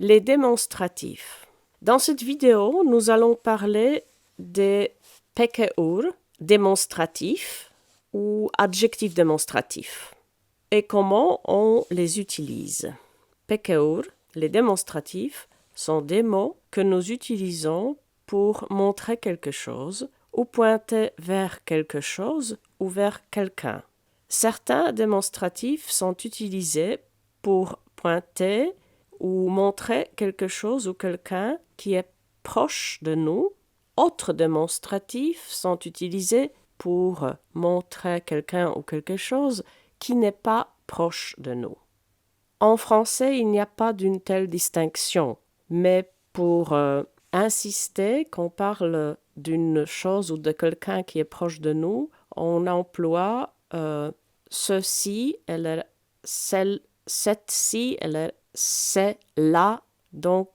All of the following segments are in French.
Les démonstratifs. Dans cette vidéo, nous allons parler des pekeur démonstratifs ou adjectifs démonstratifs et comment on les utilise. Pekeur, les démonstratifs, sont des mots que nous utilisons pour montrer quelque chose ou pointer vers quelque chose ou vers quelqu'un. Certains démonstratifs sont utilisés pour pointer ou montrer quelque chose ou quelqu'un qui est proche de nous. Autres démonstratifs sont utilisés pour montrer quelqu'un ou quelque chose qui n'est pas proche de nous. En français, il n'y a pas d'une telle distinction, mais pour insister qu'on parle d'une chose ou de quelqu'un qui est proche de nous, on emploie ceci, cette-ci, c'est-là. Donc,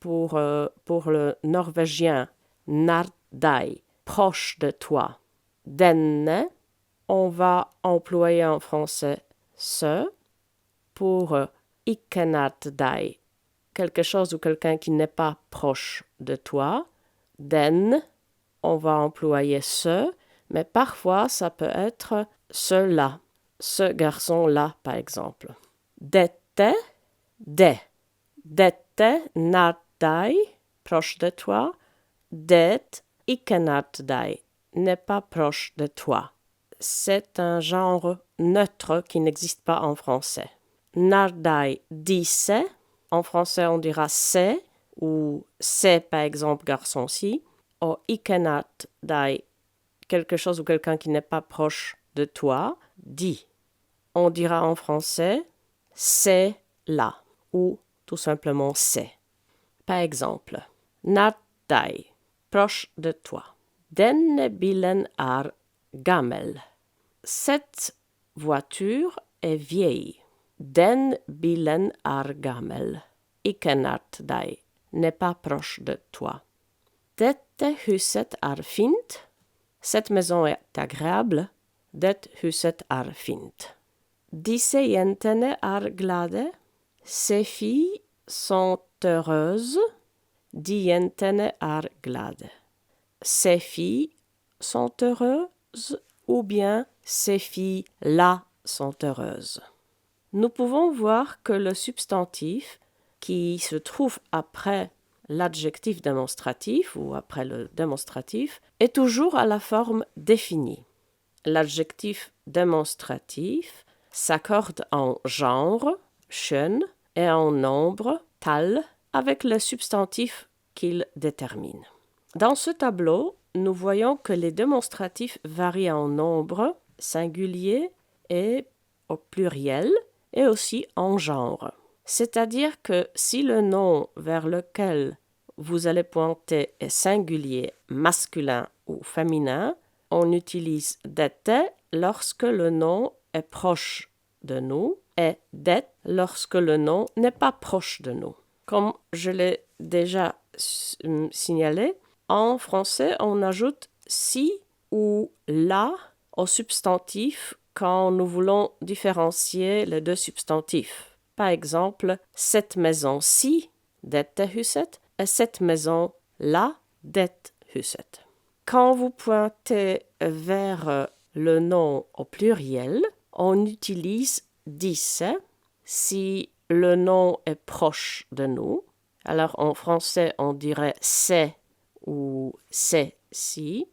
pour le norvégien, nardai, proche de toi. Denne, on va employer en français ce. Pour ikke nært deg, quelque chose ou quelqu'un qui n'est pas proche de toi. Den, on va employer ce, mais parfois ça peut être cela, ce garçon-là par exemple. Dette, de. Dette nært deg, proche de toi. Det ikke nært deg, n'est pas proche de toi. C'est un genre neutre qui n'existe pas en français. Nardai disse, en français on dira c'est, ou c'est par exemple garçon-ci, ou ikenat dai, quelque chose ou quelqu'un qui n'est pas proche de toi, dit. On dira en français c'est là, ou tout simplement c'est. Par exemple, nardai, proche de toi. Denne bilen er gammel. Cette voiture est vieille. Den bilen er gammel. Ikke nært deg, n'est pas proche de toi. Dette huset er fint. Cette maison est agréable. Det huset er fint. Disse jentene er glade. Ces filles sont heureuses. De jentene er glade. Ces filles sont heureuses ou bien ces filles-là sont heureuses. Nous pouvons voir que le substantif qui se trouve après l'adjectif démonstratif ou après le démonstratif est toujours à la forme définie. L'adjectif démonstratif s'accorde en genre, schön, et en nombre, tal, avec le substantif qu'il détermine. Dans ce tableau, nous voyons que les démonstratifs varient en nombre, singulier et au pluriel, et aussi en genre. C'est-à-dire que si le nom vers lequel vous allez pointer est singulier, masculin ou féminin, on utilise dette lorsque le nom est proche de nous et det lorsque le nom n'est pas proche de nous. Comme je l'ai déjà signalé, en français, on ajoute si ou la au substantif quand nous voulons différencier les deux substantifs. Par exemple, cette maison-ci, dette huset, et cette maison-là, det huset. Quand vous pointez vers le nom au pluriel, on utilise disse si le nom est proche de nous. Alors en français, on dirait c'est ou c'est si.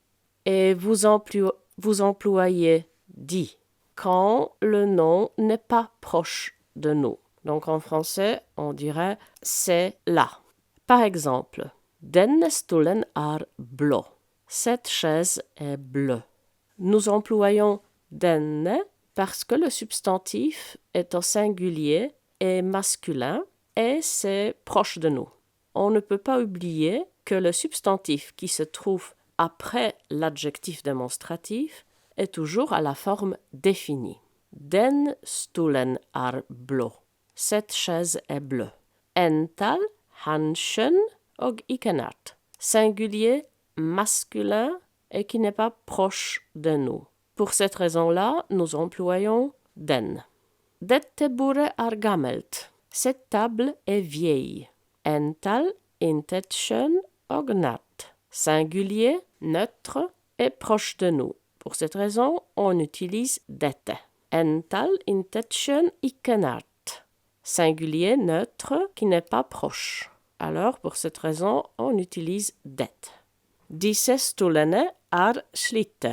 Et vous employez dit quand le nom n'est pas proche de nous. Donc en français, on dirait c'est là. Par exemple, denne stolen er blå. Cette chaise est bleue. Nous employons denne parce que le substantif est au singulier et masculin et c'est proche de nous. On ne peut pas oublier que le substantif qui se trouve après l'adjectif démonstratif est toujours à la forme définie. Den stolen er blå. Cette chaise est bleue. Ental, hanschen og ikke nært. Singulier, masculin et qui n'est pas proche de nous. Pour cette raison-là, nous employons den. Dette bordet er gammelt. Cette table est vieille. Ental, intention, ognat. Singulier, neutre et proche de nous. Pour cette raison, on utilise dette. Ental, intention, ikenat. Singulier, neutre, qui n'est pas proche. Alors, pour cette raison, on utilise dette. Disse stolene er slitte.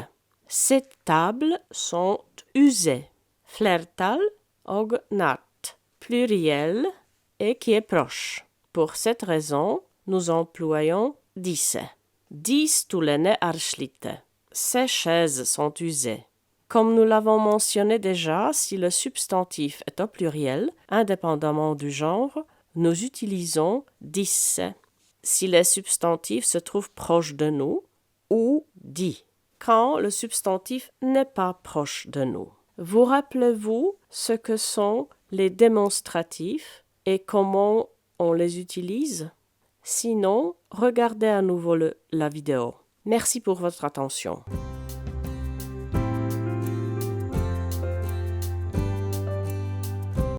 Ces tables sont usées. Flertal, ognat. Pluriel et qui est proche. Pour cette raison, nous employons disse. Die stolene er slitte. Ces chaises sont usées. Comme nous l'avons mentionné déjà, si le substantif est au pluriel, indépendamment du genre, nous utilisons disse. Si les substantifs se trouvent proches de nous, ou dit. Quand le substantif n'est pas proche de nous. Vous rappelez-vous ce que sont les démonstratifs et comment on les utilise? Sinon, regardez à nouveau la vidéo. Merci pour votre attention.